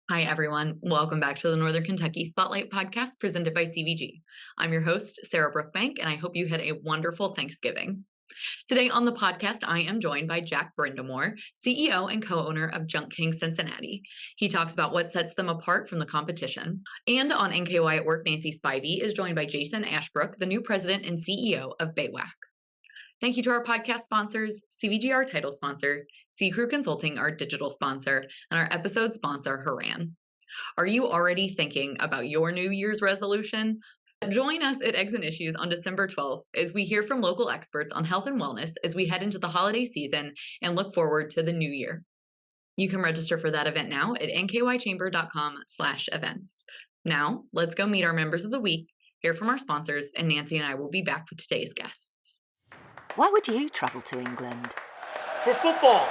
Hi, everyone. Welcome back to the Northern Kentucky Spotlight podcast presented by CVG. I'm your host, Sarah Brookbank, and I hope you had a wonderful Thanksgiving. Today on the podcast, I am joined by Jack Brindamore, CEO and co-owner of Junk King Cincinnati. He talks about what sets them apart from the competition. And on NKY at Work, Nancy Spivey is joined by Jason Ashbrook, the new president and CEO of BAWAC. Thank you to our podcast sponsors, CVG, our title sponsor, C Crew Consulting, our digital sponsor, and our episode sponsor, Haran. Are you already thinking about your New Year's resolution? Join us at Eggs and Issues on December 12th as we hear from local experts on health and wellness as we head into the holiday season and look forward to the new year. You can register for that event now at nkychamber.com/events. Now, let's go meet our members of the week, hear from our sponsors, and Nancy and I will be back with today's guests. Why would you travel to England? For football.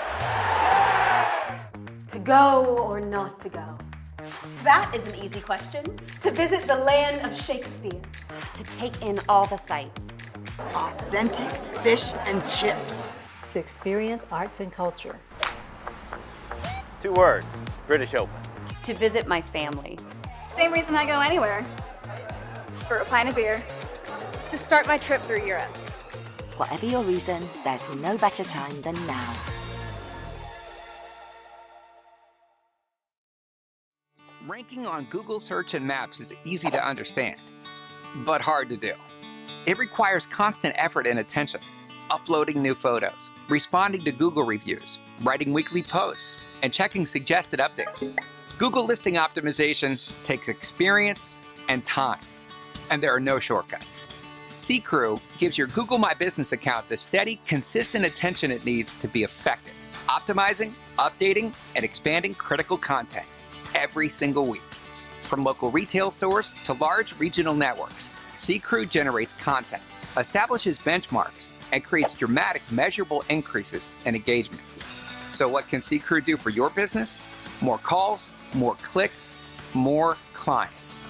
To go or not to go? That is an easy question. To visit the land of Shakespeare. To take in all the sights. Authentic fish and chips. To experience arts and culture. 2 words, British Open. To visit my family. Same reason I go anywhere. For a pint of beer. To start my trip through Europe. Whatever your reason, there's no better time than now. Ranking on Google Search and Maps is easy to understand, but hard to do. It requires constant effort and attention, uploading new photos, responding to Google reviews, writing weekly posts, and checking suggested updates. Google listing optimization takes experience and time, and there are no shortcuts. C Crew gives your Google My Business account the steady, consistent attention it needs to be effective, optimizing, updating, and expanding critical content every single week. From local retail stores to large regional networks, C Crew generates content, establishes benchmarks, and creates dramatic, measurable increases in engagement. So what can C Crew do for your business? More calls, more clicks, more clients.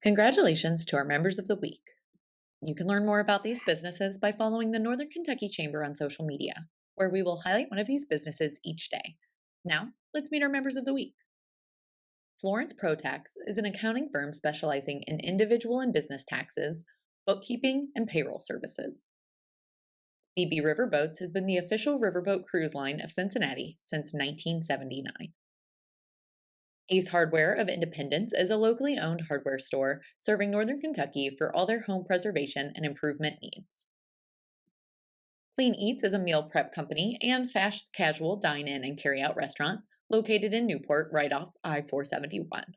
Congratulations to our members of the week. You can learn more about these businesses by following the Northern Kentucky Chamber on social media, where we will highlight one of these businesses each day. Now, let's meet our members of the week. Florence ProTax is an accounting firm specializing in individual and business taxes, bookkeeping, and payroll services. BB Riverboats has been the official riverboat cruise line of Cincinnati since 1979. Ace Hardware of Independence is a locally owned hardware store serving Northern Kentucky for all their home preservation and improvement needs. Clean Eats is a meal prep company and fast casual dine-in and carry-out restaurant located in Newport right off I-471.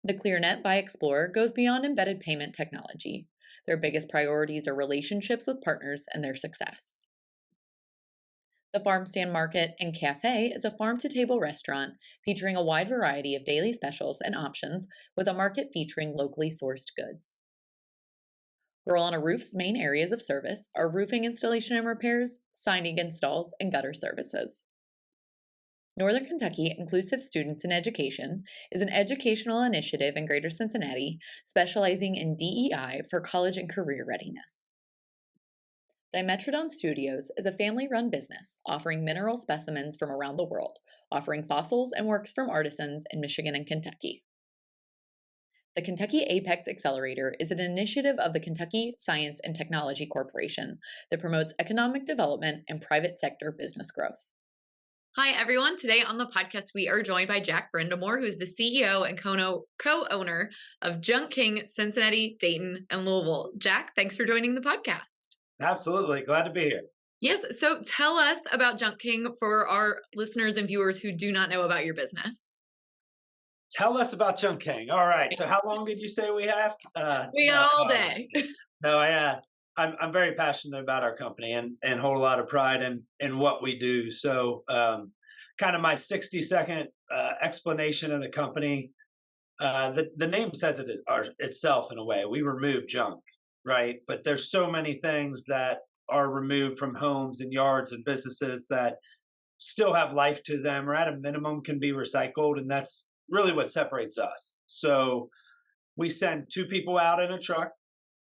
The ClearNet by Explorer goes beyond embedded payment technology. Their biggest priorities are relationships with partners and their success. The Farm Stand Market and Cafe is a farm-to-table restaurant featuring a wide variety of daily specials and options with a market featuring locally sourced goods. Girl on a Roof's main areas of service are roofing installation and repairs, siding installs, and gutter services. Northern Kentucky Inclusive Students in Education is an educational initiative in Greater Cincinnati specializing in DEI for college and career readiness. Dimetrodon Studios is a family-run business offering mineral specimens from around the world, offering fossils and works from artisans in Michigan and Kentucky. The Kentucky Apex Accelerator is an initiative of the Kentucky Science and Technology Corporation that promotes economic development and private sector business growth. Hi, everyone. Today on the podcast, we are joined by Jack Brindamore, who is the CEO and co-owner of Junk King Cincinnati, Dayton, and Louisville. Jack, thanks for joining the podcast. Absolutely. Glad to be here. Yes. So tell us about Junk King for our listeners and viewers who do not know about your business. Tell us about Junk King. All right. So how long did you say we have? We got all day. I'm very passionate about our company and hold a lot of pride in what we do. So kind of my 60-second explanation of the company. The name says it itself in a way. We remove junk. Right. But there's so many things that are removed from homes and yards and businesses that still have life to them or at a minimum can be recycled. And that's really what separates us. So we send 2 people out in a truck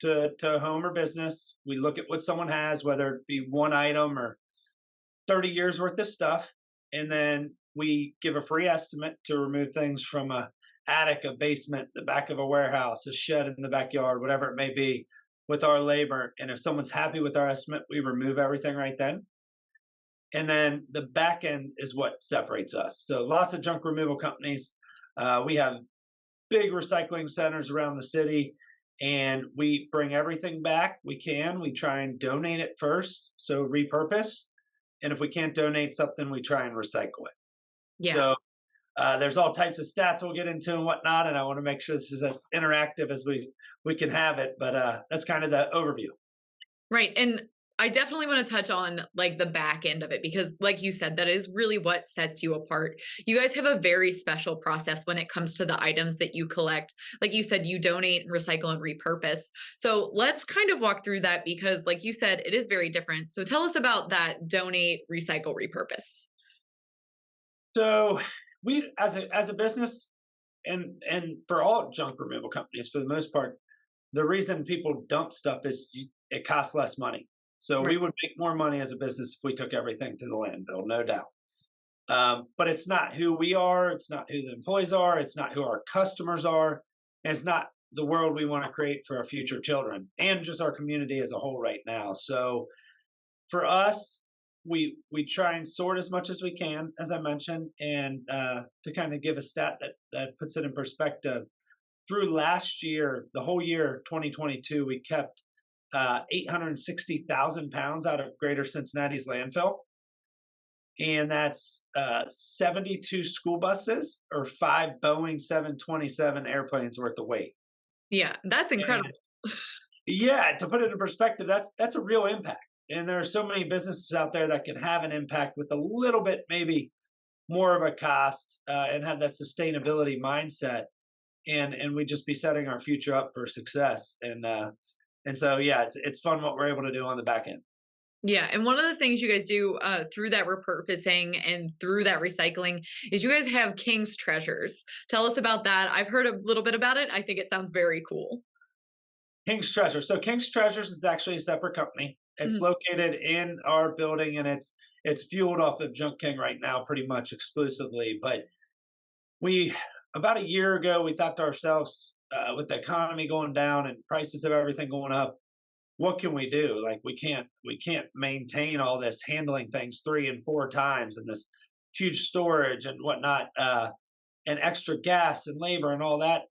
to a home or business. We look at what someone has, whether it be one item or 30 years worth of stuff, and then we give a free estimate to remove things from a attic, a basement, the back of a warehouse, a shed in the backyard, whatever it may be, with our labor. And if someone's happy with our estimate, we remove everything right then. And then the back end is what separates us. So lots of junk removal companies. We have big recycling centers around the city, and we bring everything back. We try and donate it first, so repurpose. And if we can't donate something, we try and recycle it. Yeah. So there's all types of stats we'll get into and whatnot, and I want to make sure this is as interactive as we can have it. But that's kind of the overview. Right. And I definitely want to touch on like the back end of it, because like you said, that is really what sets you apart. You guys have a very special process when it comes to the items that you collect. Like you said, you donate, recycle, and repurpose. So let's kind of walk through that, because like you said, it is very different. So tell us about that donate, recycle, repurpose. So we, as a business, and for all junk removal companies, for the most part, the reason people dump stuff is it costs less money. So we would make more money as a business if we took everything to the landfill, no doubt. But it's not who we are. It's not who the employees are. It's not who our customers are. And it's not the world we want to create for our future children and just our community as a whole right now. So for us, we try and sort as much as we can, as I mentioned, and to kind of give a stat that puts it in perspective. Through last year, the whole year 2022, we kept 860,000 pounds out of Greater Cincinnati's landfill, and that's 72 school buses or 5 Boeing 727 airplanes worth of weight. Yeah, that's incredible. And, yeah, to put it in perspective, that's a real impact. And there are so many businesses out there that can have an impact with a little bit maybe more of a cost and have that sustainability mindset, and we'd just be setting our future up for success. And so, yeah, it's fun what we're able to do on the back end. Yeah. And one of the things you guys do through that repurposing and through that recycling is you guys have King's Treasures. Tell us about that. I've heard a little bit about it. I think it sounds very cool. King's Treasures. So King's Treasures is actually a separate company. It's located in our building, and it's fueled off of Junk King right now, pretty much exclusively. But about a year ago, we thought to ourselves, with the economy going down and prices of everything going up, what can we do? Like we can't maintain all this handling things 3 and 4 times and this huge storage and whatnot, and extra gas and labor and all that.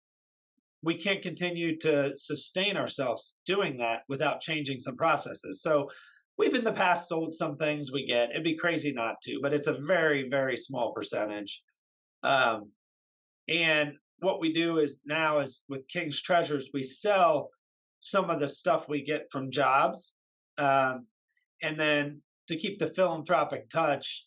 We can't continue to sustain ourselves doing that without changing some processes. So we've in the past sold some things we get. It'd be crazy not to, but it's a very, very small percentage. And what we do is now is with King's Treasures, we sell some of the stuff we get from jobs. And then to keep the philanthropic touch,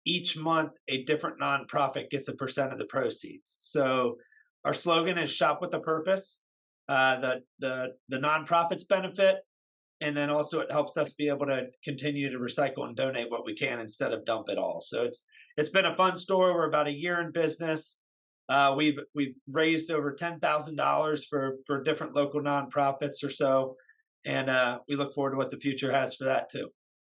each month a different nonprofit gets a % of the proceeds. So our slogan is Shop with a Purpose. The nonprofits benefit, and then also it helps us be able to continue to recycle and donate what we can instead of dump it all. So it's been a fun story. We're about a year in business. We've raised over $10,000 for different local nonprofits or so, and we look forward to what the future has for that too.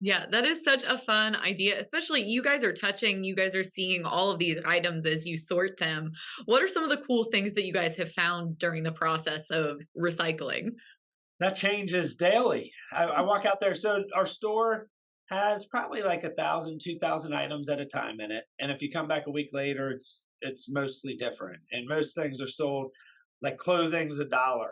Yeah, that is such a fun idea, especially you guys are seeing all of these items as you sort them. What are some of the cool things that you guys have found during the process of recycling? That changes daily. I walk out there. So our store has probably like 1,000, 2,000 items at a time in it. And if you come back a week later, it's mostly different. And most things are sold, like clothing's $1,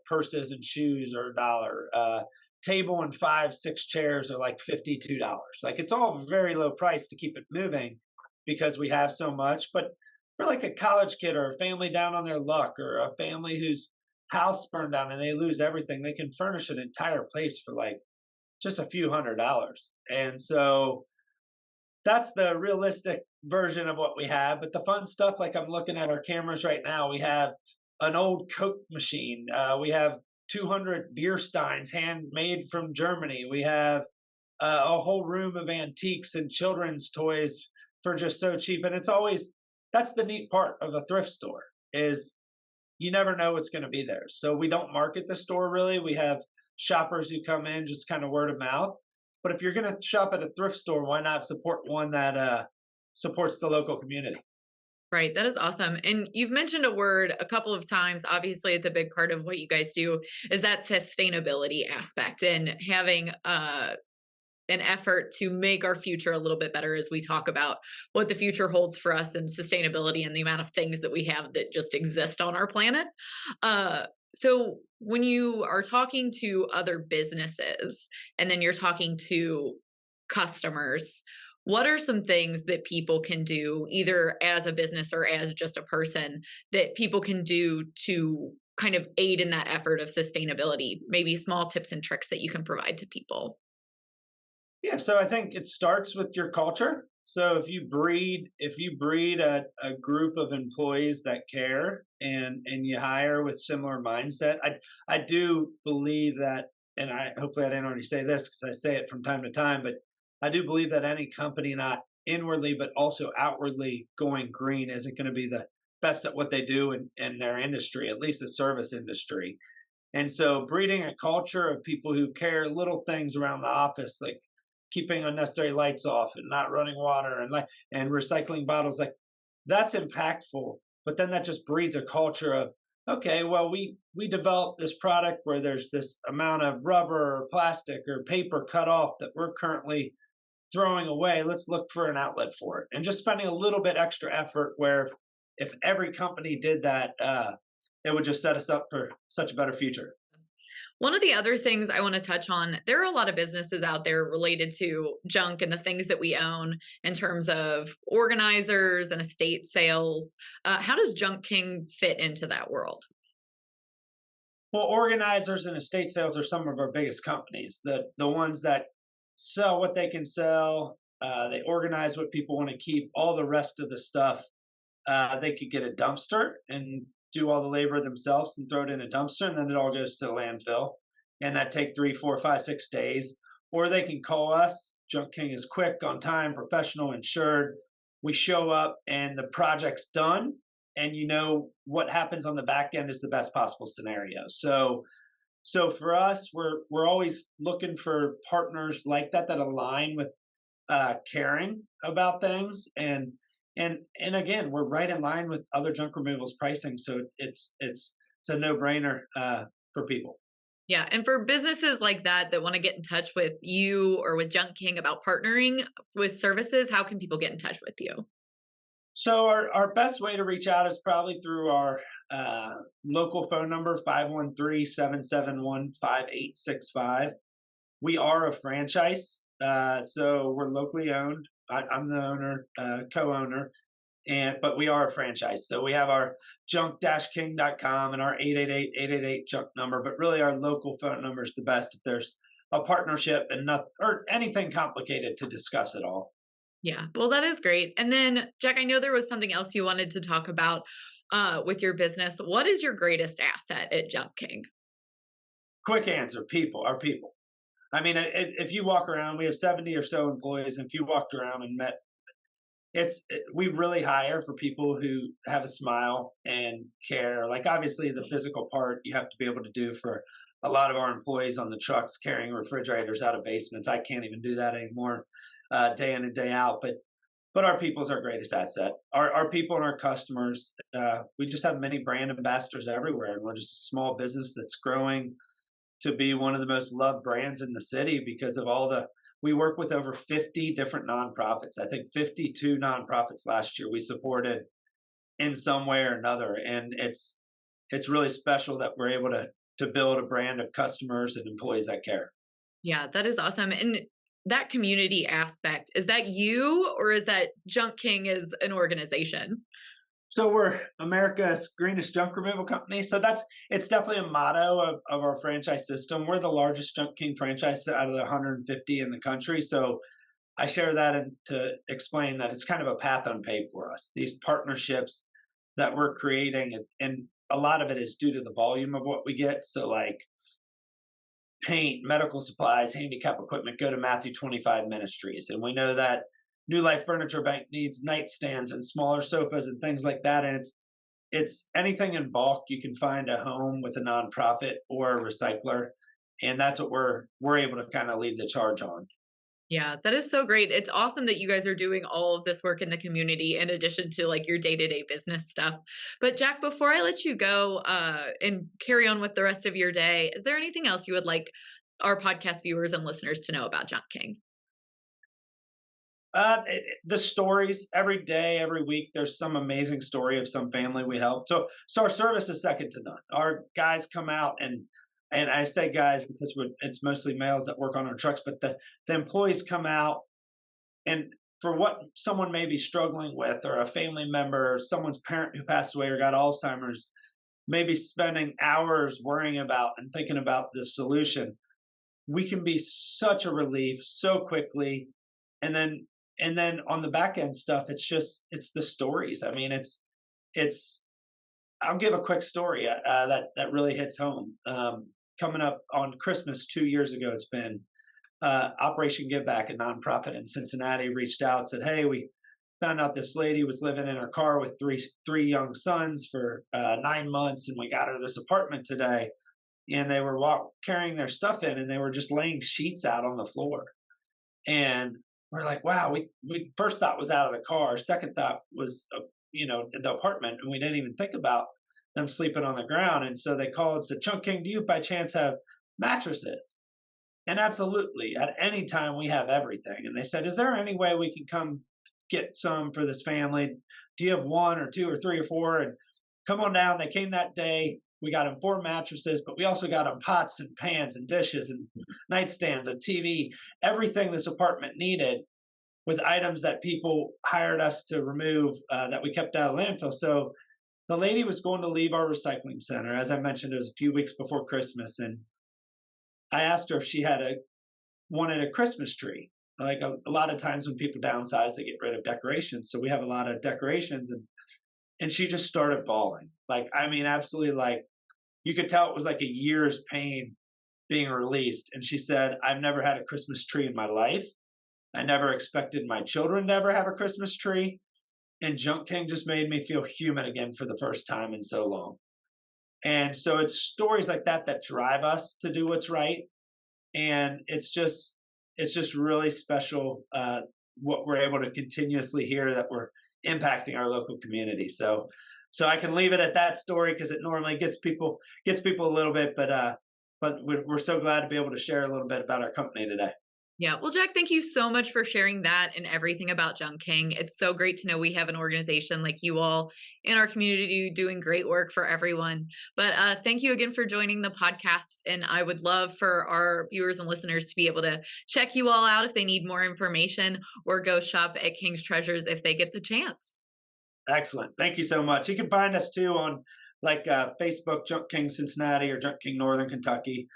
purses and shoes are $1, table and 5, 6 chairs are like $52. Like it's all very low price to keep it moving because we have so much. But for like a college kid or a family down on their luck or a family whose house burned down and they lose everything, they can furnish an entire place for like just a few $100s. And so that's the realistic version of what we have. But the fun stuff, like I'm looking at our cameras right now, we have an old Coke machine. We have 200 beer steins handmade from Germany. We have a whole room of antiques and children's toys for just so cheap. And it's always, that's the neat part of a thrift store is you never know what's going to be there. So we don't market the store really. We have shoppers who come in just kind of word of mouth. But if you're going to shop at a thrift store, why not support one that supports the local community? Right. That is awesome. And you've mentioned a word a couple of times. Obviously, it's a big part of what you guys do is that sustainability aspect and having an effort to make our future a little bit better as we talk about what the future holds for us and sustainability and the amount of things that we have that just exist on our planet. So when you are talking to other businesses and then you're talking to customers, what are some things that people can do, either as a business or as just a person, that people can do to kind of aid in that effort of sustainability? Maybe small tips and tricks that you can provide to people. Yeah, so I think it starts with your culture. So if you breed a group of employees that care and you hire with similar mindset, I do believe that, and I hopefully I didn't already say this because I say it from time to time, but I do believe that any company not inwardly but also outwardly going green isn't going to be the best at what they do in their industry, at least the service industry. And so breeding a culture of people who care little things around the office, like keeping unnecessary lights off and not running water and recycling bottles, like that's impactful. But then that just breeds a culture of, okay, well, we developed this product where there's this amount of rubber or plastic or paper cut off that we're currently throwing away. Let's look for an outlet for it. And just spending a little bit extra effort where if every company did that, it would just set us up for such a better future. One of the other things I want to touch on, there are a lot of businesses out there related to junk and the things that we own in terms of organizers and estate sales. How does Junk King fit into that world? Well, organizers and estate sales are some of our biggest companies. The ones that sell what they can sell. They organize what people want to keep. All the rest of the stuff, they could get a dumpster and do all the labor themselves and throw it in a dumpster, and then it all goes to the landfill, and that take 3, 4, 5, 6 days. Or they can call us. Junk King is quick, on time, professional, insured. We show up, and the project's done, and you know what happens on the back end is the best possible scenario. So for us, we're always looking for partners like that that align with caring about things, and again, we're right in line with other junk removals pricing, so it's a no brainer for people. Yeah. And for businesses like that that want to get in touch with you or with Junk King about partnering with services, how can people get in touch with you? So our best way to reach out is probably through our local phone number, 513-771-5865. We are a franchise, so we're locally owned. I'm the owner, co-owner, but we are a franchise. So we have our junk-king.com and our 888-888 junk number, but really our local phone number is the best if there's a partnership and not or anything complicated to discuss at all. Yeah. Well, that is great. And then, Jack, I know there was something else you wanted to talk about with your business. What is your greatest asset at Junk King? Quick answer: people, our people. I mean, if you walk around, we have 70 or so employees. If you walked around and met, we really hire for people who have a smile and care. Like obviously the physical part you have to be able to do for a lot of our employees on the trucks carrying refrigerators out of basements. I can't even do that anymore, day in and day out. But our people is our greatest asset. Our people and our customers. We just have many brand ambassadors everywhere, and we're just a small business that's growing to be one of the most loved brands in the city because of we work with over 50 different nonprofits. I think 52 nonprofits last year we supported in some way or another. And it's really special that we're able to build a brand of customers and employees that care. Yeah, that is awesome. And that community aspect, is that you or is that Junk King as an organization? So we're America's greenest junk removal company. So it's definitely a motto of our franchise system. We're the largest Junk King franchise out of the 150 in the country. So I share that to explain that it's kind of a path unpaved for us. These partnerships that we're creating, and a lot of it is due to the volume of what we get. So like paint, medical supplies, handicap equipment go to Matthew 25 Ministries. And we know that New Life Furniture Bank needs nightstands and smaller sofas and things like that. And it's anything in bulk. You can find a home with a nonprofit or a recycler, and that's what we're able to kind of lead the charge on. Yeah, that is so great. It's awesome that you guys are doing all of this work in the community in addition to like your day-to-day business stuff. But Jack, before I let you go and carry on with the rest of your day, is there anything else you would like our podcast viewers and listeners to know about Junk King? The stories every day, every week, there's some amazing story of some family we help. So our service is second to none. Our guys come out and I say guys because it's mostly males that work on our trucks, but the employees come out and for what someone may be struggling with, or a family member, or someone's parent who passed away or got Alzheimer's, maybe spending hours worrying about and thinking about the solution. We can be such a relief so quickly, and then on the back end stuff, it's the stories. I mean, it's. I'll give a quick story that really hits home. Coming up on Christmas 2 years ago, it's been Operation Give Back, a nonprofit in Cincinnati, reached out, said, "Hey, we found out this lady was living in her car with three young sons for 9 months, and we got her this apartment today." And they were carrying their stuff in, and they were just laying sheets out on the floor. And we're like, wow, we first thought was out of the car. Second thought was, the apartment. And we didn't even think about them sleeping on the ground. And so they called and said, "Chunk King, do you by chance have mattresses?" And absolutely, at any time we have everything. And they said, "Is there any way we can come get some for this family? Do you have one or two or three or four? And come on down." They came that day. We got them 4 mattresses, but we also got them pots and pans and dishes and nightstands, a TV, everything this apartment needed, with items that people hired us to remove that we kept out of landfill. So the lady was going to leave our recycling center. As I mentioned, it was a few weeks before Christmas, and I asked her if she wanted a Christmas tree. Like a lot of times when people downsize, they get rid of decorations. So we have a lot of decorations, and she just started bawling. Like, I mean, absolutely, like, you could tell it was like a year's pain being released. And she said, "I've never had a Christmas tree in my life. I never expected my children to ever have a Christmas tree. And Junk King just made me feel human again for the first time in so long." And so it's stories like that that drive us to do what's right. And it's just really special what we're able to continuously hear, that we're impacting our local community. So I can leave it at that story because it normally gets people a little bit, but we're so glad to be able to share a little bit about our company today. Yeah. Well, Jack, thank you so much for sharing that and everything about Junk King. It's so great to know we have an organization like you all in our community doing great work for everyone. But thank you again for joining the podcast. And I would love for our viewers and listeners to be able to check you all out if they need more information, or go shop at King's Treasures if they get the chance. Excellent. Thank you so much. You can find us too on Facebook, Junk King Cincinnati or Junk King Northern Kentucky.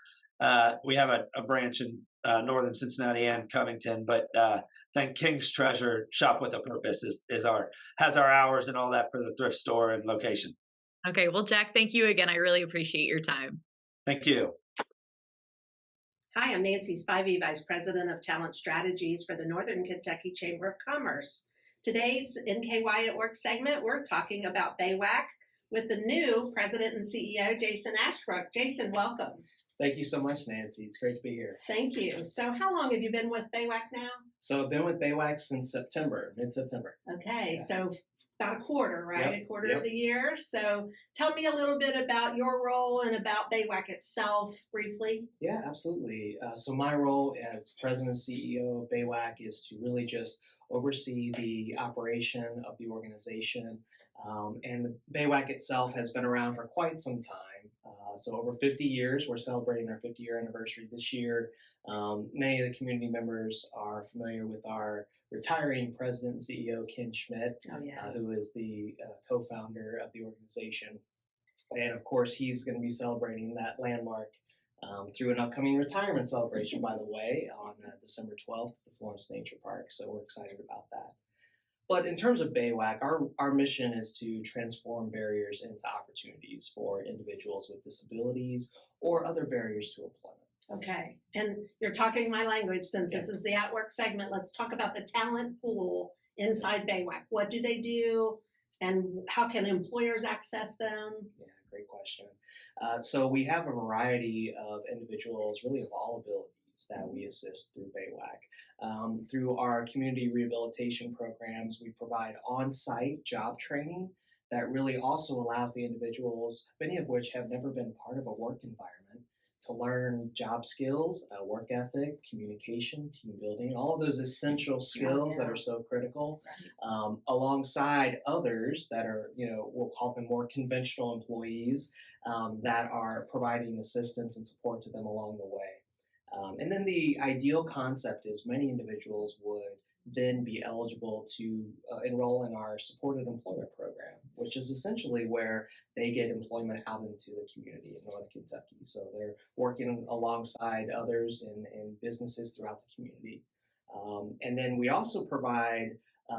We have a branch in Northern Cincinnati and Covington, but then King's Treasure Shop with a Purpose has our hours and all that for the thrift store and location. Okay. Well, Jack, thank you again. I really appreciate your time. Thank you. Hi, I'm Nancy Spivey, Vice President of Talent Strategies for the Northern Kentucky Chamber of Commerce. Today's NKY at Work segment, we're talking about BAWAC with the new President and CEO, Jason Ashbrook. Jason, welcome. Thank you so much, Nancy. It's great to be here. Thank you. So how long have you been with BAWAC now? So I've been with BAWAC since mid-September. Okay, Yeah. So about a quarter, right? Yep, A quarter yep. of the year. So tell me a little bit about your role and about BAWAC itself briefly. Yeah, absolutely. So my role as President and CEO of BAWAC is to really just oversee the operation of the organization. And the BAWAC itself has been around for quite some time. So over 50 years, we're celebrating our 50-year anniversary this year. Many of the community members are familiar with our retiring president and CEO, Ken Schmidt, who is the co-founder of the organization. And of course, he's going to be celebrating that landmark through an upcoming retirement celebration, by the way, on December 12th at the Florence Nature Park. So we're excited about that. But in terms of BAWAC, our mission is to transform barriers into opportunities for individuals with disabilities or other barriers to employment. Okay, and you're talking my language since this is the At Work segment. Let's talk about the talent pool inside BAWAC. What do they do? And how can employers access them? Yeah, great question. So we have a variety of individuals, really of all abilities, that we assist through BAWAC. Through our community rehabilitation programs, we provide on-site job training that really also allows the individuals, many of which have never been part of a work environment, to learn job skills, work ethic, communication, team building, all of those essential skills that are so critical, alongside others that are, we'll call them more conventional employees that are providing assistance and support to them along the way. And then the ideal concept is many individuals would then be eligible to enroll in our supported employment program, which is essentially where they get employment out into the community in Northern Kentucky. So they're working alongside others in businesses throughout the community. And then we also provide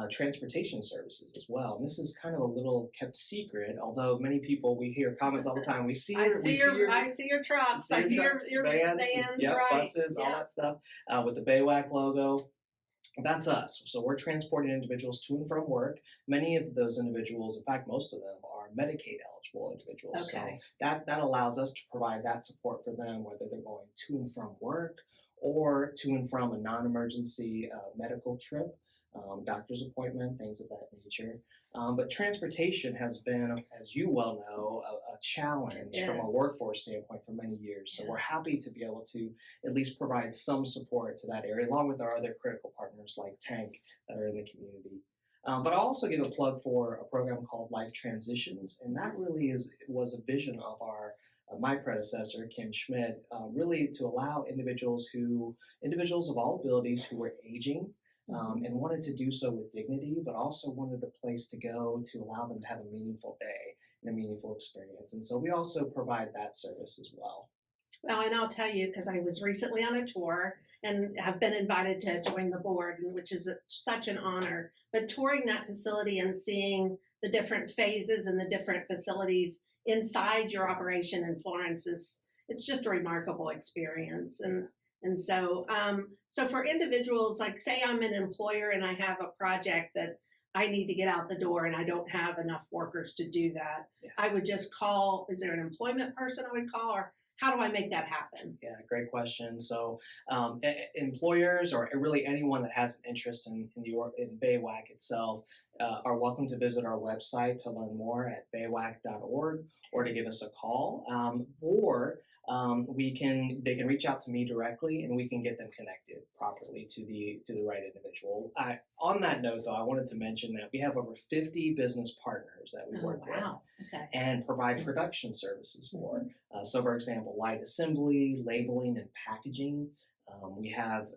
transportation services as well. And this is kind of a little kept secret, although many people, we hear comments all the time. I see your trucks. I see your vans, right? Buses, all that stuff with the BAWAC logo. That's us. So we're transporting individuals to and from work. Many of those individuals, in fact, most of them are Medicaid eligible individuals. Okay. So that allows us to provide that support for them, whether they're going to and from work or to and from a non-emergency medical trip, doctor's appointment, things of that nature. But transportation has been, as you well know, a challenge from a workforce standpoint for many years. So we're happy to be able to at least provide some support to that area, along with our other critical partners like Tank that are in the community. But I'll also give a plug for a program called Life Transitions, and that really was a vision of my predecessor, Ken Schmidt, really to allow individuals of all abilities who were aging, and wanted to do so with dignity, but also wanted a place to go to allow them to have a meaningful day and a meaningful experience. And so we also provide that service as well. Well, and I'll tell you, because I was recently on a tour and have been invited to join the board, which is such an honor. But touring that facility and seeing the different phases and the different facilities inside your operation in Florence it's just a remarkable experience. And so, so for individuals, like say I'm an employer and I have a project that I need to get out the door and I don't have enough workers to do that, I would just call, is there an employment person I would call, or how do I make that happen? Yeah, great question. So employers or really anyone that has an interest in BAWAC itself are welcome to visit our website to learn more at bawac.org or to give us a call, or they can reach out to me directly and we can get them connected properly to the right individual. On that note, though, I wanted to mention that we have over 50 business partners that we work with and provide production services for. So, for example, light assembly, labeling, and packaging. We have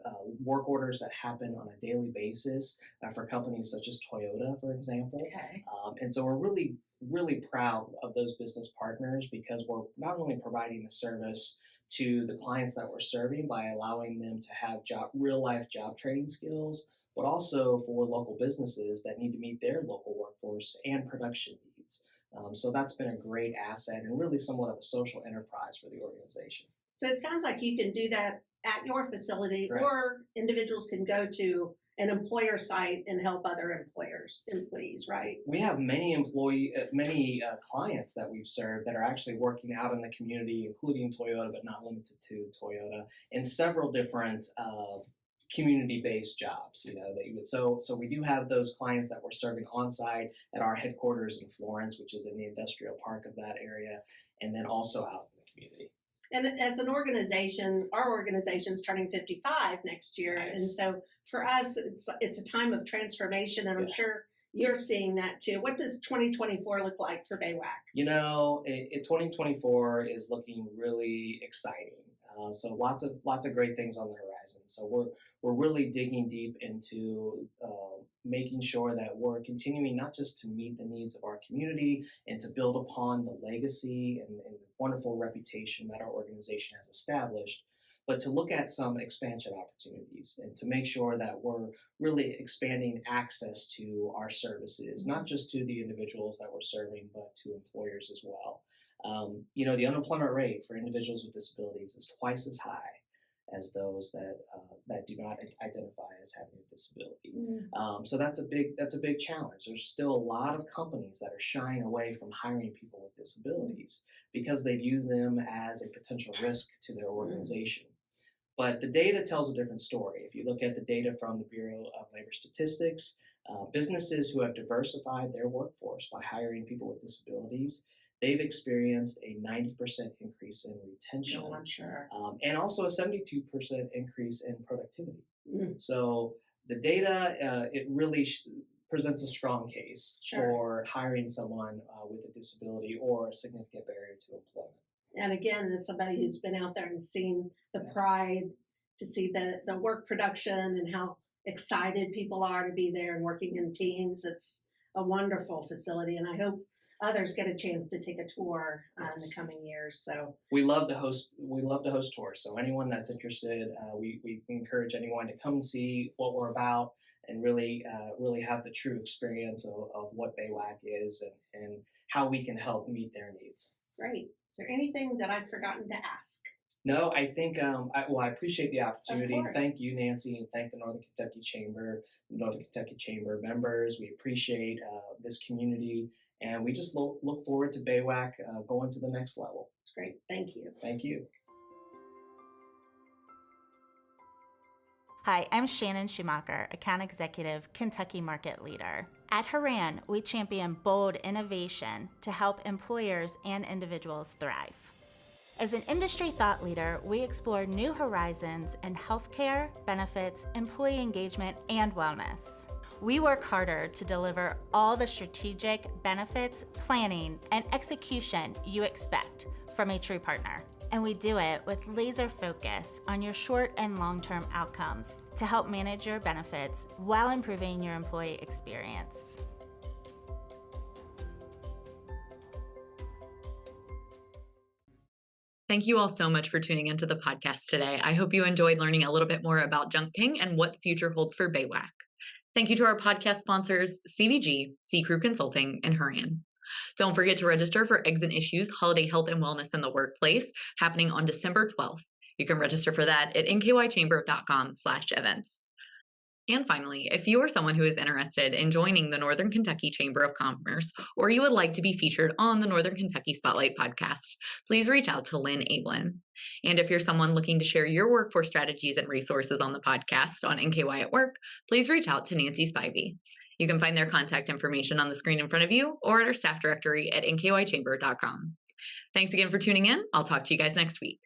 work orders that happen on a daily basis for companies such as Toyota, for example. And so we're really, really proud of those business partners because we're not only providing a service to the clients that we're serving by allowing them to have real-life job training skills, but also for local businesses that need to meet their local workforce and production needs. So that's been a great asset and really somewhat of a social enterprise for the organization. So it sounds like you can do that at your facility, Correct. Or individuals can go to an employer site and help other employees, right? We have many clients that we've served that are actually working out in the community, including Toyota, but not limited to Toyota, in several different community-based jobs. So we do have those clients that we're serving on site at our headquarters in Florence, which is in the industrial park of that area, and then also out in the community. And as an organization, our organization's turning 55 next year. Nice. And so for us, it's a time of transformation, and I'm sure you're seeing that too. What does 2024 look like for BAWAC? 2024 is looking really exciting. So lots of great things on the horizon. So we're really digging deep into making sure that we're continuing not just to meet the needs of our community and to build upon the legacy and the wonderful reputation that our organization has established, but to look at some expansion opportunities and to make sure that we're really expanding access to our services, not just to the individuals that we're serving, but to employers as well. The unemployment rate for individuals with disabilities is twice as high as those that do not identify as having a disability. So that's a big challenge. There's still a lot of companies that are shying away from hiring people with disabilities because they view them as a potential risk to their organization. But the data tells a different story. If you look at the data from the Bureau of Labor Statistics, businesses who have diversified their workforce by hiring people with disabilities, they've experienced a 90% increase in retention. Oh, I'm sure. And also a 72% increase in productivity. So the data, it really presents a strong case for hiring someone with a disability or a significant barrier to employment. And again, as somebody who's been out there and seen the pride, to see the work production and how excited people are to be there and working in teams, it's a wonderful facility. And I hope others get a chance to take a tour in the coming years. So we love to host tours. So anyone that's interested, we encourage anyone to come and see what we're about and really have the true experience of what BAWAC is and how we can help meet their needs. Great. Is there anything that I've forgotten to ask? No, I think, I appreciate the opportunity. Of course. Thank you, Nancy, and thank the Northern Kentucky Chamber members. We appreciate this community, and we just look forward to BAWAC going to the next level. It's great. Thank you. Thank you. Hi, I'm Shannon Schumacher, Account Executive, Kentucky Market Leader. At Haran, we champion bold innovation to help employers and individuals thrive. As an industry thought leader, we explore new horizons in healthcare, benefits, employee engagement, and wellness. We work harder to deliver all the strategic benefits, planning, and execution you expect from a true partner. And we do it with laser focus on your short and long-term outcomes to help manage your benefits while improving your employee experience. Thank you all so much for tuning into the podcast today. I hope you enjoyed learning a little bit more about junking and what the future holds for BAWAC. Thank you to our podcast sponsors, CVG, C Crew Consulting, and Haran. Don't forget to register for Eggs and Issues Holiday Health and Wellness in the Workplace happening on December 12th. You can register for that at nkychamber.com/events. And finally, if you are someone who is interested in joining the Northern Kentucky Chamber of Commerce, or you would like to be featured on the Northern Kentucky Spotlight podcast, please reach out to Lynn Ablin. And if you're someone looking to share your workforce strategies and resources on the podcast on NKY at Work, please reach out to Nancy Spivey. You can find their contact information on the screen in front of you or at our staff directory at nkychamber.com. Thanks again for tuning in. I'll talk to you guys next week.